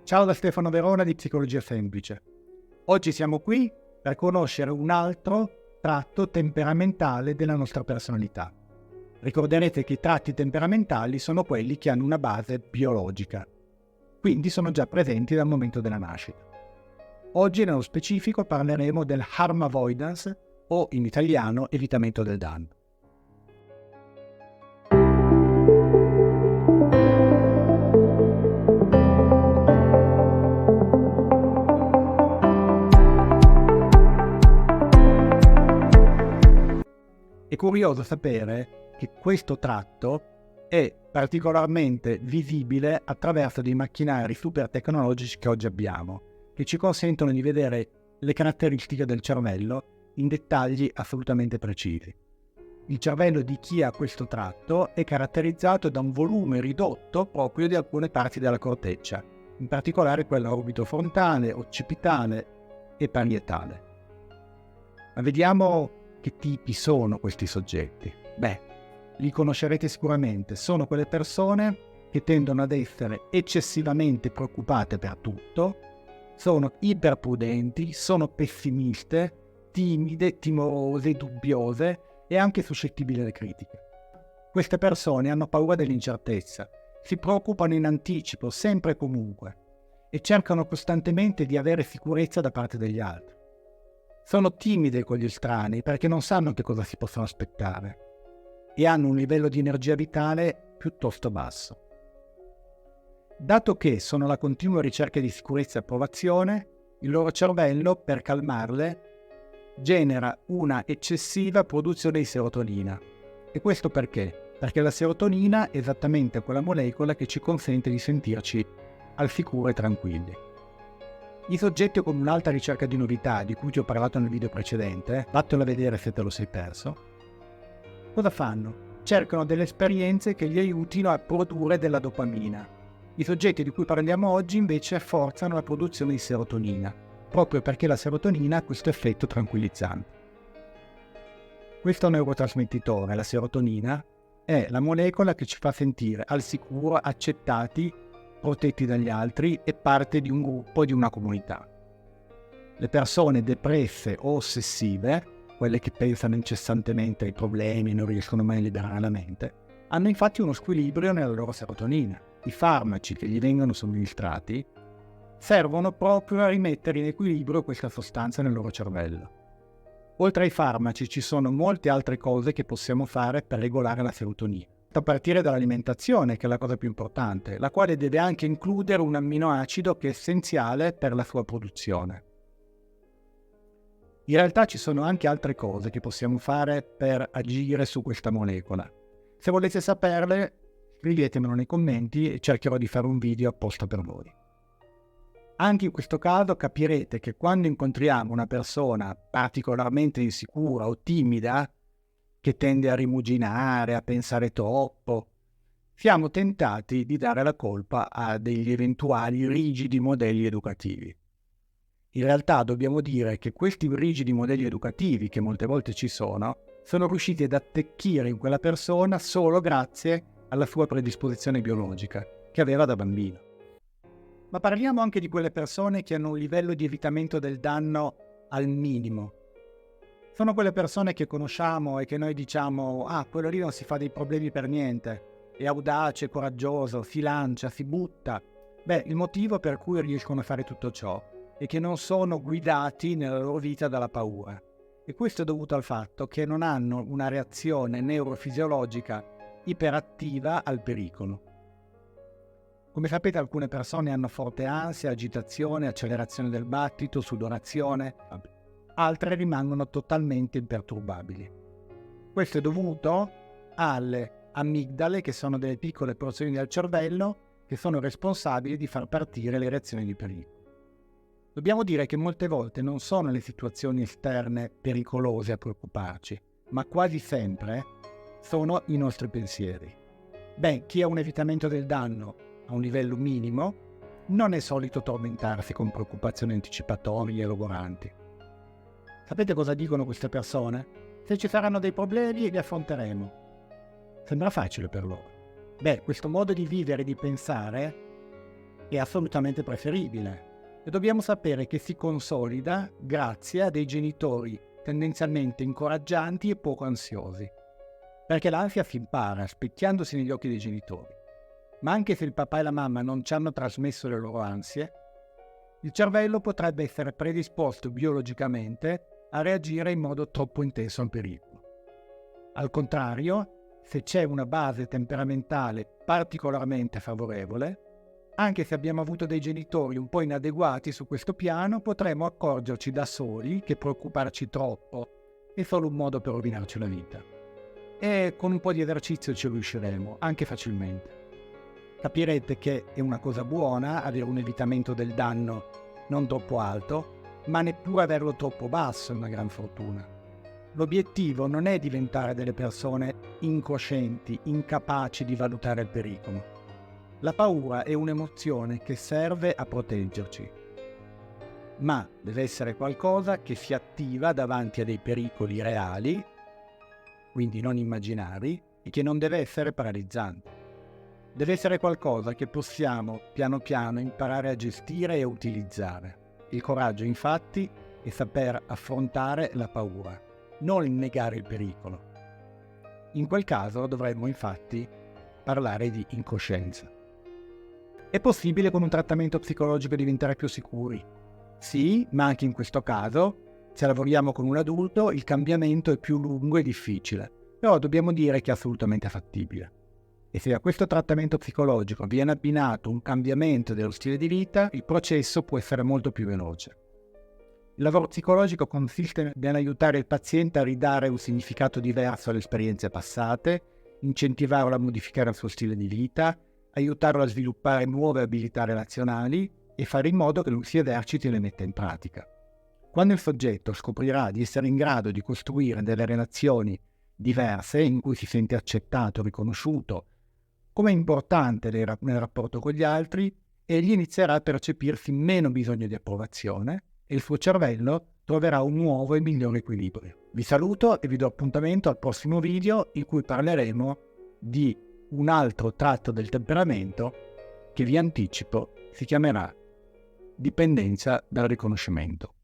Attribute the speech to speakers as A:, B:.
A: Ciao da Stefano Verona di Psicologia Semplice. Oggi siamo qui per conoscere un altro tratto temperamentale della nostra personalità. Ricorderete che i tratti temperamentali sono quelli che hanno una base biologica, quindi sono già presenti dal momento della nascita. Oggi nello specifico parleremo del harm avoidance o in italiano evitamento del danno. È curioso sapere che questo tratto è particolarmente visibile attraverso dei macchinari super tecnologici che oggi abbiamo, che ci consentono di vedere le caratteristiche del cervello in dettagli assolutamente precisi. Il cervello di chi ha questo tratto è caratterizzato da un volume ridotto proprio di alcune parti della corteccia, in particolare quella orbitofrontale, occipitale e parietale. Ma vediamo che tipi sono questi soggetti? Li conoscerete sicuramente. Sono quelle persone che tendono ad essere eccessivamente preoccupate per tutto, sono iperprudenti, sono pessimiste, timide, timorose, dubbiose e anche suscettibili alle critiche. Queste persone hanno paura dell'incertezza, si preoccupano in anticipo, sempre e comunque, e cercano costantemente di avere sicurezza da parte degli altri. Sono timide con gli estranei perché non sanno che cosa si possono aspettare e hanno un livello di energia vitale piuttosto basso. Dato che sono alla continua ricerca di sicurezza e approvazione, il loro cervello, per calmarle, genera una eccessiva produzione di serotonina. E questo perché? Perché la serotonina è esattamente quella molecola che ci consente di sentirci al sicuro e tranquilli. I soggetti con un'alta ricerca di novità, di cui ti ho parlato nel video precedente, vattelo a vedere se te lo sei perso, cosa fanno? Cercano delle esperienze che gli aiutino a produrre della dopamina. I soggetti di cui parliamo oggi invece forzano la produzione di serotonina, proprio perché la serotonina ha questo effetto tranquillizzante. Questo neurotrasmettitore, la serotonina, è la molecola che ci fa sentire al sicuro, accettati, protetti dagli altri e parte di un gruppo, di una comunità. Le persone depresse o ossessive, quelle che pensano incessantemente ai problemi e non riescono mai a liberare la mente, hanno infatti uno squilibrio nella loro serotonina. I farmaci che gli vengono somministrati servono proprio a rimettere in equilibrio questa sostanza nel loro cervello. Oltre ai farmaci ci sono molte altre cose che possiamo fare per regolare la serotonina. A partire dall'alimentazione, che è la cosa più importante, la quale deve anche includere un amminoacido che è essenziale per la sua produzione. In realtà ci sono anche altre cose che possiamo fare per agire su questa molecola. Se volete saperle, scrivetemelo nei commenti e cercherò di fare un video apposta per voi. Anche in questo caso capirete che quando incontriamo una persona particolarmente insicura o timida, che tende a rimuginare, a pensare troppo, siamo tentati di dare la colpa a degli eventuali rigidi modelli educativi. In realtà dobbiamo dire che questi rigidi modelli educativi, che molte volte ci sono riusciti ad attecchire in quella persona solo grazie alla sua predisposizione biologica, che aveva da bambino. Ma parliamo anche di quelle persone che hanno un livello di evitamento del danno al minimo. Sono quelle persone che conosciamo e che noi diciamo quello lì non si fa dei problemi per niente, è audace, coraggioso, si lancia, si butta. Il motivo per cui riescono a fare tutto ciò è che non sono guidati nella loro vita dalla paura. E questo è dovuto al fatto che non hanno una reazione neurofisiologica iperattiva al pericolo. Come sapete, alcune persone hanno forte ansia, agitazione, accelerazione del battito, sudorazione, altre rimangono totalmente imperturbabili. Questo è dovuto alle amigdale, che sono delle piccole porzioni del cervello che sono responsabili di far partire le reazioni di pericolo. Dobbiamo dire che molte volte non sono le situazioni esterne pericolose a preoccuparci, ma quasi sempre sono i nostri pensieri. Chi ha un evitamento del danno a un livello minimo non è solito tormentarsi con preoccupazioni anticipatorie e logoranti. Sapete cosa dicono queste persone? Se ci saranno dei problemi li affronteremo. Sembra facile per loro. Questo modo di vivere e di pensare è assolutamente preferibile e dobbiamo sapere che si consolida grazie a dei genitori tendenzialmente incoraggianti e poco ansiosi. Perché l'ansia si impara specchiandosi negli occhi dei genitori. Ma anche se il papà e la mamma non ci hanno trasmesso le loro ansie, il cervello potrebbe essere predisposto biologicamente a reagire in modo troppo intenso al pericolo. Al contrario, se c'è una base temperamentale particolarmente favorevole, anche se abbiamo avuto dei genitori un po' inadeguati su questo piano, potremo accorgerci da soli che preoccuparci troppo è solo un modo per rovinarci la vita. E con un po' di esercizio ci riusciremo, anche facilmente. Capirete che è una cosa buona avere un evitamento del danno non troppo alto, ma neppure averlo troppo basso è una gran fortuna. L'obiettivo non è diventare delle persone incoscienti, incapaci di valutare il pericolo. La paura è un'emozione che serve a proteggerci, ma deve essere qualcosa che si attiva davanti a dei pericoli reali, quindi non immaginari, e che non deve essere paralizzante. Deve essere qualcosa che possiamo piano piano imparare a gestire e a utilizzare. Il coraggio, infatti, è saper affrontare la paura, non il negare il pericolo. In quel caso dovremmo infatti parlare di incoscienza. È possibile con un trattamento psicologico diventare più sicuri? Sì, ma anche in questo caso, se lavoriamo con un adulto, il cambiamento è più lungo e difficile, però dobbiamo dire che è assolutamente fattibile. E se a questo trattamento psicologico viene abbinato un cambiamento dello stile di vita, il processo può essere molto più veloce. Il lavoro psicologico consiste nell'aiutare il paziente a ridare un significato diverso alle esperienze passate, incentivarlo a modificare il suo stile di vita, aiutarlo a sviluppare nuove abilità relazionali e fare in modo che lui si eserciti e le metta in pratica. Quando il soggetto scoprirà di essere in grado di costruire delle relazioni diverse in cui si sente accettato, riconosciuto, come è importante nel rapporto con gli altri, egli inizierà a percepirsi meno bisogno di approvazione e il suo cervello troverà un nuovo e migliore equilibrio. Vi saluto e vi do appuntamento al prossimo video in cui parleremo di un altro tratto del temperamento che vi anticipo si chiamerà dipendenza dal riconoscimento.